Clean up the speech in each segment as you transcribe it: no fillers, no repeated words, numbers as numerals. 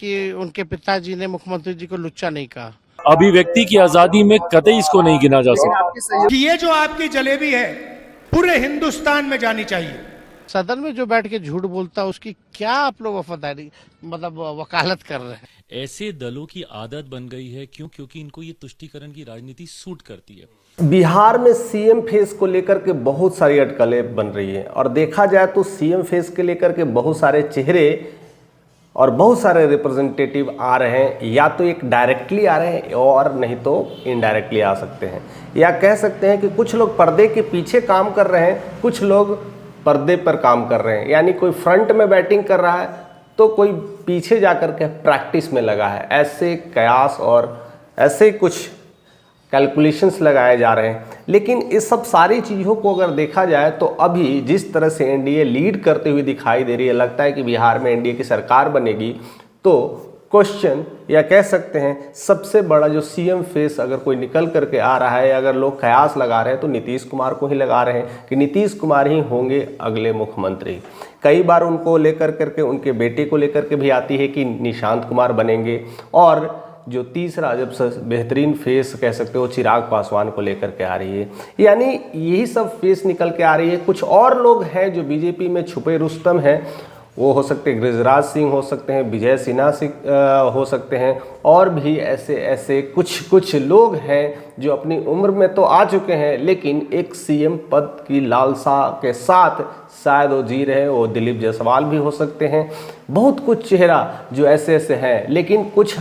कि उनके पिताजी ने मुख्यमंत्री जी को लुच्चा नहीं कहा। अभिव्यक्ति की आजादी में कतई इसको नहीं गिना जा सकता। कि ये जो आपकी जलेबी है पूरे हिंदुस्तान में जानी चाहिए। सदन में जो बैठ के झूठ बोलता है उसकी क्या आप लोग वफादारी मतलब वकालत कर रहे हैं। ऐसे दलों की आदत बन गई है क्योंकि इनको ये तुष्टीकरण की राजनीति सूट करती है। बिहार में सीएम फेस को लेकर के बहुत सारी अटकलें बन रही है और देखा जाए तो सीएम फेस के लेकर के बहुत सारे चेहरे और बहुत सारे रिप्रेजेंटेटिव आ रहे हैं, या तो एक डायरेक्टली आ रहे हैं और नहीं तो इनडायरेक्टली आ सकते हैं, या कह सकते हैं कि कुछ लोग पर्दे के पीछे काम कर रहे हैं, कुछ लोग पर्दे पर काम कर रहे हैं। यानी कोई फ्रंट में बैटिंग कर रहा है तो कोई पीछे जाकर के प्रैक्टिस में लगा है। ऐसे कयास और ऐसे कुछ कैलकुलेशंस लगाए जा रहे हैं। लेकिन इस सब सारी चीज़ों को अगर देखा जाए तो अभी जिस तरह से एनडीए लीड करते हुए दिखाई दे रही है, लगता है कि बिहार में एनडीए की सरकार बनेगी, तो क्वेश्चन या कह सकते हैं सबसे बड़ा जो सीएम फेस अगर कोई निकल करके आ रहा है, अगर लोग कयास लगा रहे हैं तो नीतीश कुमार को ही लगा रहे हैं कि नीतीश कुमार ही होंगे अगले मुख्यमंत्री। कई बार उनको लेकर करके उनके बेटे को लेकर के भी आती है कि निशांत कुमार बनेंगे, और जो तीसरा जब बेहतरीन फेस कह सकते हो चिराग पासवान को लेकर के आ रही है। यानी यही सब फेस निकल के आ रही है। कुछ और लोग हैं जो बीजेपी में छुपे रुस्तम हैं, वो हो सकते हैं गिरिराज सिंह, हो सकते हैं विजय सिन्हा हो सकते हैं, और भी ऐसे ऐसे कुछ लोग हैं जो अपनी उम्र में तो आ चुके हैं लेकिन एक सीएम पद की लालसा के साथ शायद वो जी रहे हैं। वो दिलीप जायसवाल भी हो सकते हैं। बहुत कुछ चेहरा जो ऐसे ऐसे हैं। लेकिन कुछ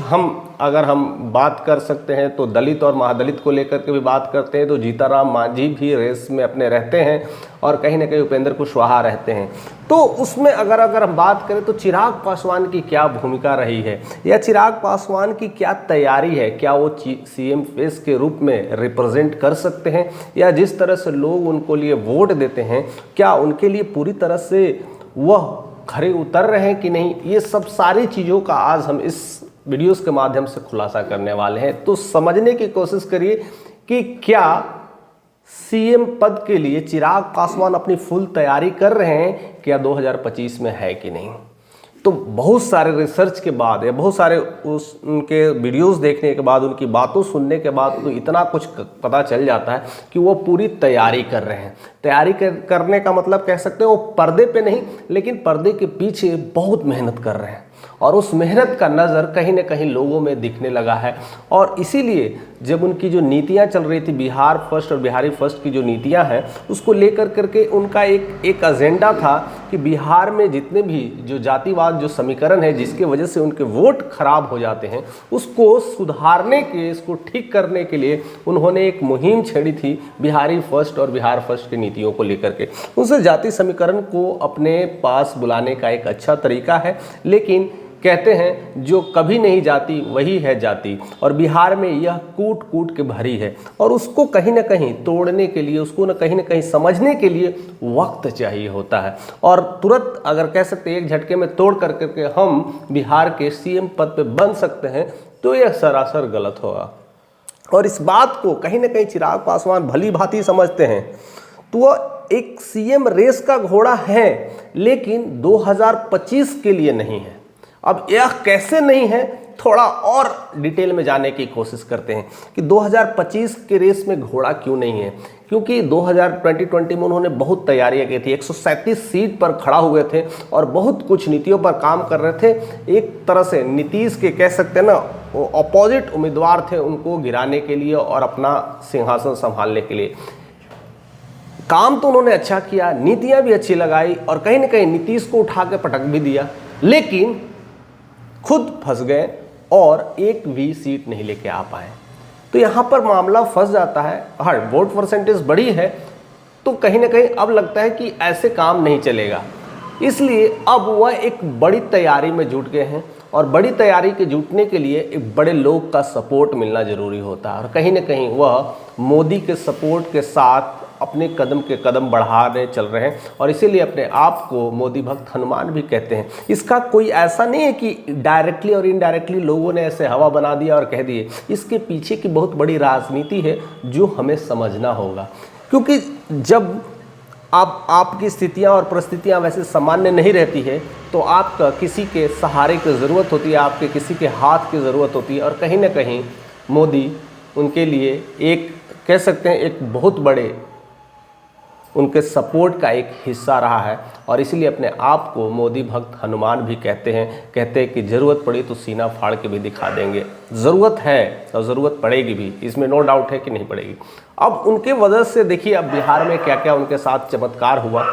अगर हम बात कर सकते हैं तो दलित और महादलित को लेकर के भी बात करते हैं तो जीताराम मांझी भी रेस में अपने रहते हैं और कहीं ना कहीं उपेंद्र कुशवाहा रहते हैं। तो उसमें अगर हम बात करें तो चिराग पासवान की क्या भूमिका रही है, या चिराग पासवान की क्या तैयारी है, क्या वो सीएम फेस के रूप में रिप्रेजेंट कर सकते हैं, या जिस तरह से लोग उनको लिए वोट देते हैं क्या उनके लिए पूरी तरह से वह खरे उतर रहे हैं कि नहीं। ये सब सारी चीज़ों का आज हम इस वीडियोस के माध्यम से खुलासा करने वाले हैं। तो समझने की कोशिश करिए कि क्या सीएम पद के लिए चिराग पासवान अपनी फुल तैयारी कर रहे हैं, क्या 2025 में है कि नहीं। तो बहुत सारे रिसर्च के बाद या बहुत सारे उनके वीडियोस देखने के बाद, उनकी बातों सुनने के बाद तो इतना कुछ पता चल जाता है कि वो पूरी तैयारी कर रहे हैं। तैयारी करने का मतलब कह सकते हैं वो पर्दे पे नहीं लेकिन पर्दे के पीछे बहुत मेहनत कर रहे हैं, और उस मेहनत का नज़र कहीं ना कहीं लोगों में दिखने लगा है। और इसीलिए जब उनकी जो नीतियां चल रही थी, बिहार फर्स्ट और बिहारी फर्स्ट की जो नीतियां हैं, उसको लेकर करके उनका एक एजेंडा था कि बिहार में जितने भी जो जातिवाद जो समीकरण है जिसके वजह से उनके वोट खराब हो जाते हैं, उसको सुधारने के, इसको ठीक करने के लिए उन्होंने एक मुहिम छेड़ी थी बिहारी फर्स्ट और बिहार फर्स्ट की नीतियों को लेकर के। उनसे जाति समीकरण को अपने पास बुलाने का एक अच्छा तरीका है। लेकिन कहते हैं जो कभी नहीं जाती वही है जाति, और बिहार में यह कूट कूट के भरी है, और उसको कहीं ना कहीं तोड़ने के लिए, उसको ना कहीं समझने के लिए वक्त चाहिए होता है। और तुरंत अगर कह सकते एक झटके में तोड़ करके हम बिहार के सीएम पद पे बन सकते हैं तो यह सरासर गलत होगा। और इस बात को कहीं ना कहीं चिराग पासवान भली भांति समझते हैं। तो वह एक सीएम रेस का घोड़ा है लेकिन 2025 के लिए नहीं है। अब यह कैसे नहीं है, थोड़ा और डिटेल में जाने की कोशिश करते हैं कि 2025 के रेस में घोड़ा क्यों नहीं है। क्योंकि 2020 में उन्होंने बहुत तैयारियां की थी, 137 सीट पर खड़ा हुए थे और बहुत कुछ नीतियों पर काम कर रहे थे। एक तरह से नीतीश के कह सकते हैं ना, वो अपोजिट उम्मीदवार थे उनको गिराने के लिए और अपना सिंहासन संभालने के लिए। काम तो उन्होंने अच्छा किया, नीतियां भी अच्छी लगाई और कहीं ना कहीं नीतीश को उठा के पटक भी दिया, लेकिन खुद फंस गए और एक भी सीट नहीं लेके आ पाए। तो यहाँ पर मामला फंस जाता है। हाँ, वोट परसेंटेज बड़ी है तो कहीं ना कहीं अब लगता है कि ऐसे काम नहीं चलेगा, इसलिए अब वह एक बड़ी तैयारी में जुट गए हैं, और बड़ी तैयारी के जुटने के लिए एक बड़े लोग का सपोर्ट मिलना ज़रूरी होता है। और कहीं ना कहीं वह मोदी के सपोर्ट के साथ अपने कदम के कदम बढ़ाने चल रहे हैं, और इसीलिए अपने आप को मोदी भक्त हनुमान भी कहते हैं। इसका कोई ऐसा नहीं है कि डायरेक्टली और इनडायरेक्टली लोगों ने ऐसे हवा बना दिया और कह दिए। इसके पीछे की बहुत बड़ी राजनीति है जो हमें समझना होगा। क्योंकि जब अब आपकी स्थितियां और परिस्थितियां वैसे सामान्य नहीं रहती है, तो आपका किसी के सहारे की ज़रूरत होती है, आपके किसी के हाथ की ज़रूरत होती है। और कहीं ना कहीं मोदी उनके लिए एक कह सकते हैं एक बहुत बड़े उनके सपोर्ट का एक हिस्सा रहा है। और इसीलिए अपने आप को मोदी भक्त हनुमान भी कहते हैं कि ज़रूरत पड़ी तो सीना फाड़ के भी दिखा देंगे। ज़रूरत है और ज़रूरत पड़ेगी भी, इसमें नो डाउट है कि नहीं पड़ेगी। अब उनके वजह से देखिए अब बिहार में क्या क्या उनके साथ चमत्कार हुआ,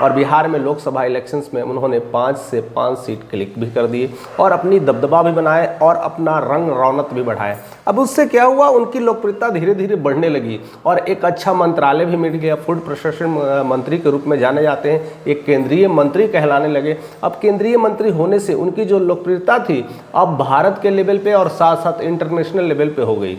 और बिहार में लोकसभा इलेक्शंस में उन्होंने 5 से 5 सीट क्लिक भी कर दिए और अपनी दबदबा भी बनाए और अपना रंग रौनक भी बढ़ाए। अब उससे क्या हुआ, उनकी लोकप्रियता धीरे धीरे बढ़ने लगी और एक अच्छा मंत्रालय भी मिल गया। फूड प्रोसेसिंग मंत्री के रूप में जाने जाते हैं, एक केंद्रीय मंत्री कहलाने लगे। अब केंद्रीय मंत्री होने से उनकी जो लोकप्रियता थी अब भारत के लेवल पे और साथ साथ इंटरनेशनल लेवल पे हो गई।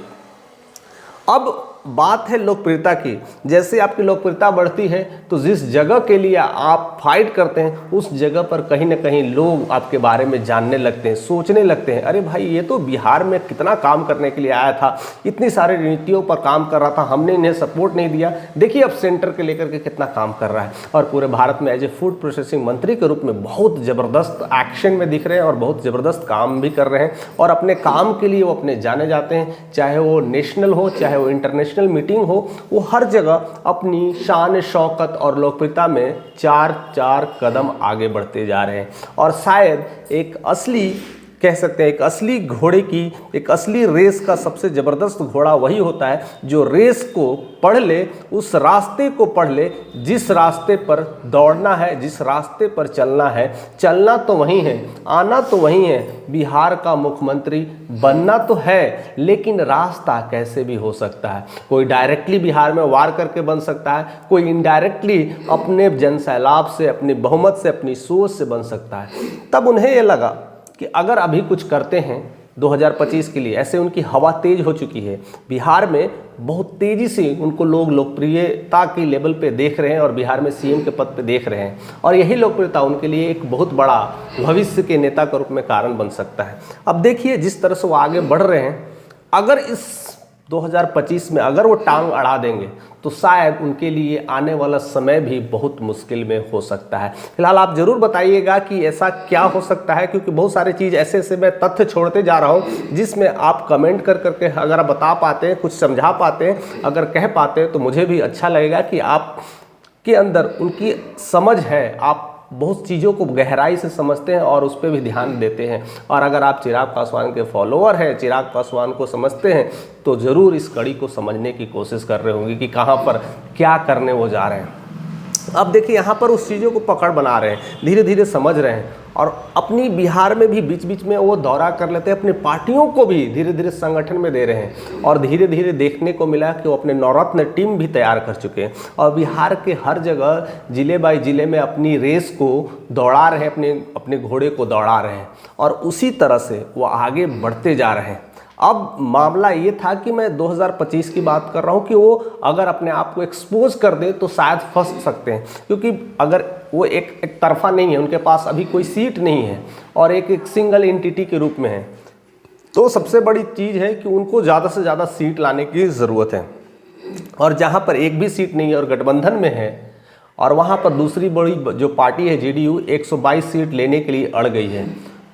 अब बात है लोकप्रियता की। जैसे आपकी लोकप्रियता बढ़ती है तो जिस जगह के लिए आप फाइट करते हैं उस जगह पर कहीं ना कहीं लोग आपके बारे में जानने लगते हैं, सोचने लगते हैं, अरे भाई ये तो बिहार में कितना काम करने के लिए आया था, इतनी सारी नीतियों पर काम कर रहा था, हमने इन्हें सपोर्ट नहीं दिया, देखिए अब सेंटर के लेकर के कितना काम कर रहा है। और पूरे भारत में एज ए फूड प्रोसेसिंग मंत्री के रूप में बहुत ज़बरदस्त एक्शन में दिख रहे हैं और बहुत ज़बरदस्त काम भी कर रहे हैं। और अपने काम के लिए वो अपने जाने जाते हैं, चाहे वो नेशनल हो चाहे वो इंटरनेशनल मीटिंग हो, वो हर जगह अपनी शान शौकत और लोकप्रियता में 4 कदम आगे बढ़ते जा रहे हैं। और शायद एक असली कह सकते हैं एक असली घोड़े की एक असली रेस का सबसे ज़बरदस्त घोड़ा वही होता है जो रेस को पढ़ ले, उस रास्ते को पढ़ ले जिस रास्ते पर दौड़ना है, जिस रास्ते पर चलना है। चलना तो वही है, आना तो वही है, बिहार का मुख्यमंत्री बनना तो है, लेकिन रास्ता कैसे भी हो सकता है। कोई डायरेक्टली बिहार में वार करके बन सकता है, कोई इनडायरेक्टली अपने जनसैलाब से, अपनी बहुमत से, अपनी सोच से बन सकता है। तब उन्हें ये लगा कि अगर अभी कुछ करते हैं 2025 के लिए, ऐसे उनकी हवा तेज हो चुकी है, बिहार में बहुत तेज़ी से उनको लोग लोकप्रियता की लेवल पे देख रहे हैं और बिहार में सीएम के पद पे देख रहे हैं। और यही लोकप्रियता उनके लिए एक बहुत बड़ा भविष्य के नेता के रूप में कारण बन सकता है। अब देखिए जिस तरह से वो आगे बढ़ रहे हैं, अगर इस 2025 में अगर वो टांग अड़ा देंगे तो शायद उनके लिए आने वाला समय भी बहुत मुश्किल में हो सकता है। फिलहाल आप जरूर बताइएगा कि ऐसा क्या हो सकता है, क्योंकि बहुत सारी चीज़ ऐसे मैं तथ्य छोड़ते जा रहा हूँ जिसमें आप कमेंट कर करके अगर आप बता पाते हैं, कुछ समझा पाते हैं, अगर कह पाते हैं तो मुझे भी अच्छा लगेगा कि आप के अंदर उनकी समझ है, आप बहुत चीज़ों को गहराई से समझते हैं और उस पर भी ध्यान देते हैं। और अगर आप चिराग पासवान के फॉलोअर हैं, चिराग पासवान को समझते हैं, तो ज़रूर इस कड़ी को समझने की कोशिश कर रहे होंगे कि कहाँ पर क्या करने वो जा रहे हैं। अब देखिए यहाँ पर उस चीज़ों को पकड़ बना रहे हैं, धीरे धीरे समझ रहे हैं और अपनी बिहार में भी बीच बीच में वो दौरा कर लेते हैं, अपनी पार्टियों को भी धीरे धीरे संगठन में दे रहे हैं। और धीरे धीरे देखने को मिला कि वो अपने नवरत्न टीम भी तैयार कर चुके हैं और बिहार के हर जगह जिले बाई जिले में अपनी रेस को दौड़ा रहे हैं, अपने घोड़े को दौड़ा रहे हैं और उसी तरह से वो आगे बढ़ते जा रहे हैं। अब मामला ये था कि मैं 2025 की बात कर रहा हूँ कि वो अगर अपने आप को एक्सपोज कर दे तो शायद फंस सकते हैं, क्योंकि अगर वो एक तरफा नहीं है, उनके पास अभी कोई सीट नहीं है और एक सिंगल एंटिटी के रूप में है, तो सबसे बड़ी चीज़ है कि उनको ज़्यादा से ज़्यादा सीट लाने की ज़रूरत है। और जहाँ पर एक भी सीट नहीं है और गठबंधन में है और वहाँ पर दूसरी बड़ी जो पार्टी है जेडीयू 122 सीट लेने के लिए अड़ गई है,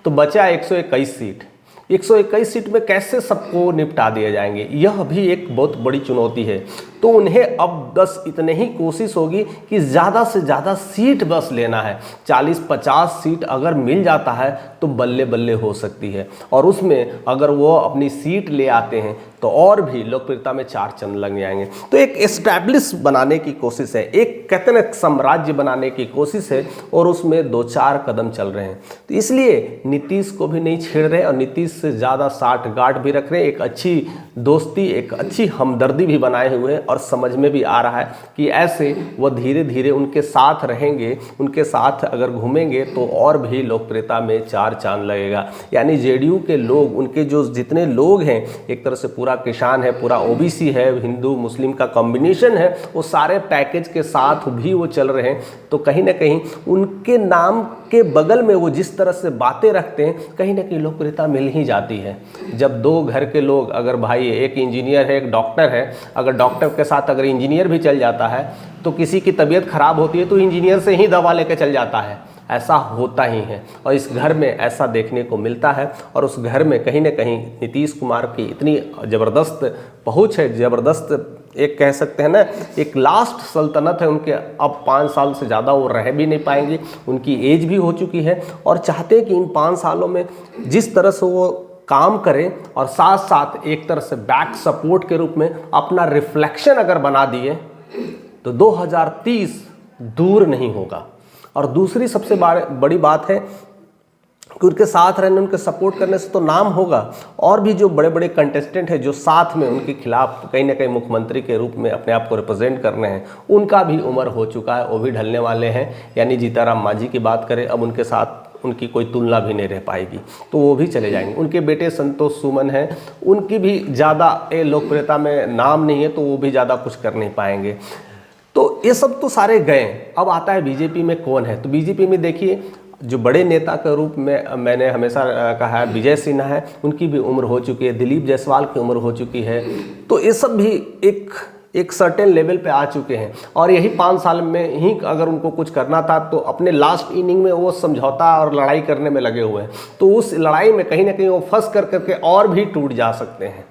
तो बचा 121 सीट। 121 सीट में कैसे सबको निपटा दिए जाएंगे, यह भी एक बहुत बड़ी चुनौती है। तो उन्हें अब बस इतने ही कोशिश होगी कि ज़्यादा से ज़्यादा सीट बस लेना है। 40-50 सीट अगर मिल जाता है तो बल्ले बल्ले हो सकती है और उसमें अगर वो अपनी सीट ले आते हैं तो और भी लोकप्रियता में 4 चांद लग जाएंगे। तो एक एस्टैब्लिश बनाने की कोशिश है, एक कहते हैं साम्राज्य बनाने की कोशिश है और उसमें 2-4 कदम चल रहे हैं। तो इसलिए नीतीश को भी नहीं छेड़ रहे और नीतीश से ज़्यादा साठ गांठ भी रख रहे हैं, एक अच्छी दोस्ती, एक अच्छी हमदर्दी भी बनाए हुए हैं और समझ में भी आ रहा है कि ऐसे वो धीरे धीरे उनके साथ रहेंगे, उनके साथ अगर घूमेंगे तो और भी लोकप्रियता में 4 चांद लगेगा। यानी जेडीयू के लोग, उनके जो जितने लोग हैं, एक तरह से पूरा किसान है, पूरा ओबीसी है, हिंदू मुस्लिम का कॉम्बिनेशन है, वो सारे पैकेज के साथ भी वो चल रहे हैं। तो कहीं ना कहीं उनके नाम के बगल में वो जिस तरह से बातें रखते हैं, कहीं ना कहीं लोकप्रियता मिल ही जाती है। जब 2 घर के लोग, अगर भाई एक इंजीनियर है एक डॉक्टर है, अगर डॉक्टर के साथ अगर इंजीनियर भी चल जाता है तो किसी की तबीयत खराब होती है तो इंजीनियर से ही दवा लेकर चल जाता है, ऐसा होता ही है। और इस घर में ऐसा देखने को मिलता है। और उस घर में कहीं ना कहीं नीतीश कुमार की इतनी ज़बरदस्त पहुंच है, ज़बरदस्त एक कह सकते हैं ना, एक लास्ट सल्तनत है उनके। अब 5 साल से ज़्यादा वो रह भी नहीं पाएंगे, उनकी एज भी हो चुकी है। और चाहते हैं कि इन 5 सालों में जिस तरह से वो काम करें और साथ साथ एक तरह से बैक सपोर्ट के रूप में अपना रिफ्लेक्शन अगर बना दिए तो 2030 दूर नहीं होगा। और दूसरी सबसे बड़ी बात है कि उनके साथ रहने, उनके सपोर्ट करने से तो नाम होगा, और भी जो बड़े बड़े कंटेस्टेंट हैं जो साथ में उनके खिलाफ कहीं ना कहीं मुख्यमंत्री के रूप में अपने आप को रिप्रेजेंट करने हैं, उनका भी उम्र हो चुका है, वो भी ढलने वाले हैं। यानी जीताराम मांझी की बात करें, अब उनके साथ उनकी कोई तुलना भी नहीं रह पाएगी, तो वो भी चले जाएंगे। उनके बेटे संतोष सुमन हैं, उनकी भी ज़्यादा लोकप्रियता में नाम नहीं है, तो वो भी ज़्यादा कुछ कर नहीं पाएंगे। तो ये सब तो सारे गए। अब आता है बीजेपी में कौन है। तो बीजेपी में देखिए, जो बड़े नेता के रूप में मैंने हमेशा कहा है, विजय सिन्हा है, उनकी भी उम्र हो चुकी है, दिलीप जायसवाल की उम्र हो चुकी है। तो ये सब भी एक सर्टेन लेवल पे आ चुके हैं। और यही 5 साल में ही अगर उनको कुछ करना था तो अपने लास्ट इनिंग में वो समझौता और लड़ाई करने में लगे हुए हैं। तो उस लड़ाई में कहीं ना कहीं वो फंस करके और भी टूट जा सकते हैं।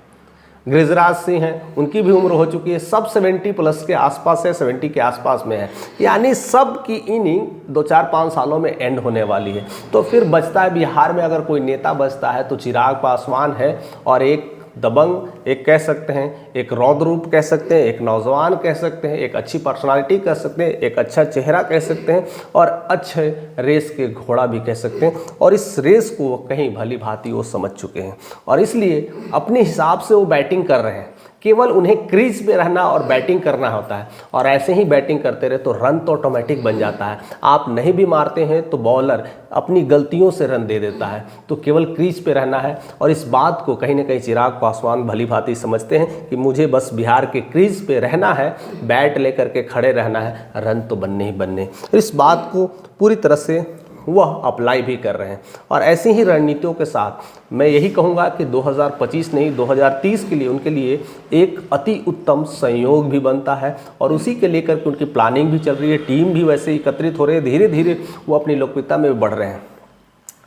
गिरिराज सिंह हैं, उनकी भी उम्र हो चुकी है, सब 70 प्लस के आसपास है, 70 के आसपास में है। यानी सब की इनिंग 2-4-5 सालों में एंड होने वाली है। तो फिर बचता है बिहार में अगर कोई नेता बचता है तो चिराग पासवान है, और एक दबंग, एक कह सकते हैं, एक रौद्र रूप कह सकते हैं, एक नौजवान कह सकते हैं, एक अच्छी पर्सनालिटी कह सकते हैं, एक अच्छा चेहरा कह सकते हैं, और अच्छे रेस के घोड़ा भी कह सकते हैं। और इस रेस को वो कहीं भली भांति वो समझ चुके हैं, और इसलिए अपने हिसाब से वो बैटिंग कर रहे हैं। केवल उन्हें क्रीज पे रहना और बैटिंग करना होता है, और ऐसे ही बैटिंग करते रहे तो रन तो ऑटोमेटिक बन जाता है। आप नहीं भी मारते हैं तो बॉलर अपनी गलतियों से रन दे देता है। तो केवल क्रीज पे रहना है, और इस बात को कहीं ना कहीं चिराग पासवान भली भांति समझते हैं कि मुझे बस बिहार के क्रीज पे रहना है, बैट लेकर के खड़े रहना है, रन तो बनने ही बनने। इस बात को पूरी तरह से वह अप्लाई भी कर रहे हैं। और ऐसी ही रणनीतियों के साथ मैं यही कहूँगा कि 2025 नहीं 2030 के लिए उनके लिए एक अति उत्तम संयोग भी बनता है, और उसी के लेकर के उनकी प्लानिंग भी चल रही है। टीम भी वैसे ही एकत्रित हो रही है, धीरे धीरे वो अपनी लोकप्रियता में बढ़ रहे हैं।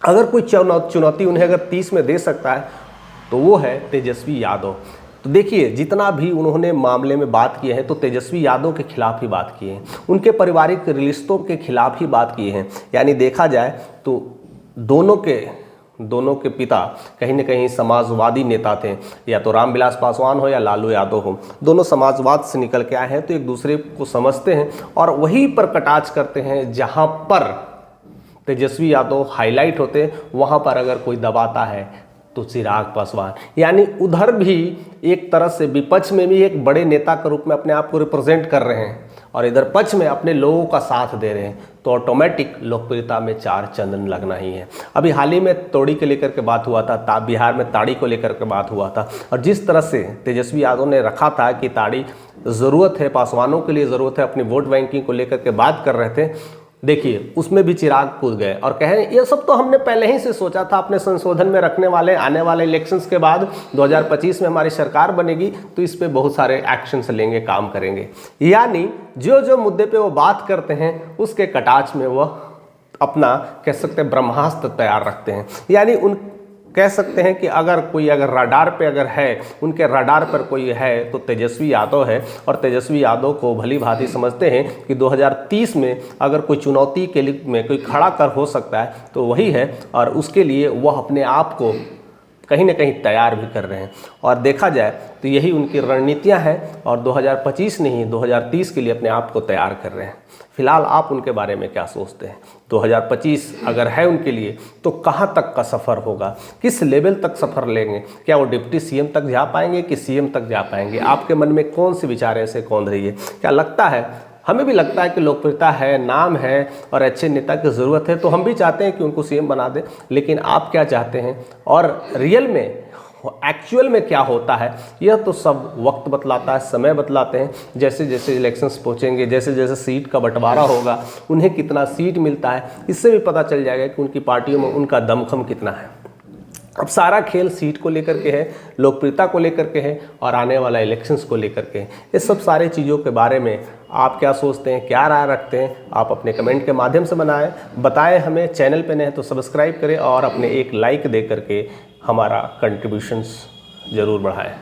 अगर कोई चुनौती उन्हें अगर 30 में दे सकता है तो वो है तेजस्वी यादव। तो देखिए, जितना भी उन्होंने मामले में बात की है तो तेजस्वी यादव के खिलाफ ही बात की है, उनके पारिवारिक रिश्तों के खिलाफ ही बात की है। यानी देखा जाए तो दोनों के पिता कहीं न कहीं समाजवादी नेता थे, या तो रामविलास पासवान हो या लालू यादव हो, दोनों समाजवाद से निकल के आए हैं। तो एक दूसरे को समझते हैं और वहीं पर कटाच करते हैं जहां पर तेजस्वी यादव हाईलाइट होते हैं, वहां पर अगर कोई दबाता है तो चिराग पासवान। यानी उधर भी एक तरह से विपक्ष में भी एक बड़े नेता के रूप में अपने आप को रिप्रेजेंट कर रहे हैं, और इधर पक्ष में अपने लोगों का साथ दे रहे हैं। तो ऑटोमेटिक लोकप्रियता में 4 चांदन लगना ही है। अभी हाल ही में तोड़ी के लेकर के बात हुआ था, बिहार में ताड़ी को लेकर के बात हुआ था, और जिस तरह से तेजस्वी यादव ने रखा था कि ताड़ी ज़रूरत है, पासवानों के लिए ज़रूरत है, अपनी वोट बैंकिंग को लेकर के बात कर रहे थे। देखिए, उसमें भी चिराग कूद गए और कहे ये सब तो हमने पहले ही से सोचा था, अपने संशोधन में रखने वाले। आने वाले इलेक्शंस के बाद 2025 में हमारी सरकार बनेगी तो इस पे बहुत सारे एक्शंस लेंगे, काम करेंगे। यानी जो जो मुद्दे पे वो बात करते हैं उसके कटाच में वो अपना कह सकते हैं ब्रह्मास्त्र तैयार रखते हैं। यानी उन कह सकते हैं कि अगर रडार पे अगर है, उनके रडार पर कोई है तो तेजस्वी यादव है। और तेजस्वी यादव को भली भांति समझते हैं कि 2030 में अगर कोई चुनौती के लिए में कोई खड़ा कर हो सकता है तो वही है, और उसके लिए वह अपने आप को कहीं ना कहीं तैयार भी कर रहे हैं। और देखा जाए तो यही उनकी रणनीतियां हैं, और 2025 नहीं 2030 के लिए अपने आप को तैयार कर रहे हैं। फिलहाल आप उनके बारे में क्या सोचते हैं? 2025 अगर है उनके लिए तो कहां तक का सफ़र होगा, किस लेवल तक सफ़र लेंगे? क्या वो डिप्टी सीएम तक जा पाएंगे कि सीएम तक जा पाएंगे? आपके मन में कौन से विचार ऐसे कौन रही है? क्या लगता है? हमें भी लगता है कि लोकप्रियता है, नाम है और अच्छे नेता की ज़रूरत है, तो हम भी चाहते हैं कि उनको सीएम बना दें। लेकिन आप क्या चाहते हैं और रियल में एक्चुअल में क्या होता है, यह तो सब वक्त बतलाता है, समय बतलाते हैं। जैसे जैसे इलेक्शंस पहुंचेंगे, जैसे जैसे सीट का बंटवारा होगा, उन्हें कितना सीट मिलता है, इससे भी पता चल जाएगा कि उनकी पार्टियों में उनका दमखम कितना है। अब सारा खेल सीट को लेकर के है, लोकप्रियता को लेकर के है, और आने वाला इलेक्शंस को लेकर के है। ये सब सारे चीज़ों के बारे में आप क्या सोचते हैं, क्या राय रखते हैं, आप अपने कमेंट के माध्यम से बताएं हमें। चैनल पे नए हैं तो सब्सक्राइब करें और अपने एक लाइक दे करके हमारा कंट्रीब्यूशंस ज़रूर बढ़ाएं।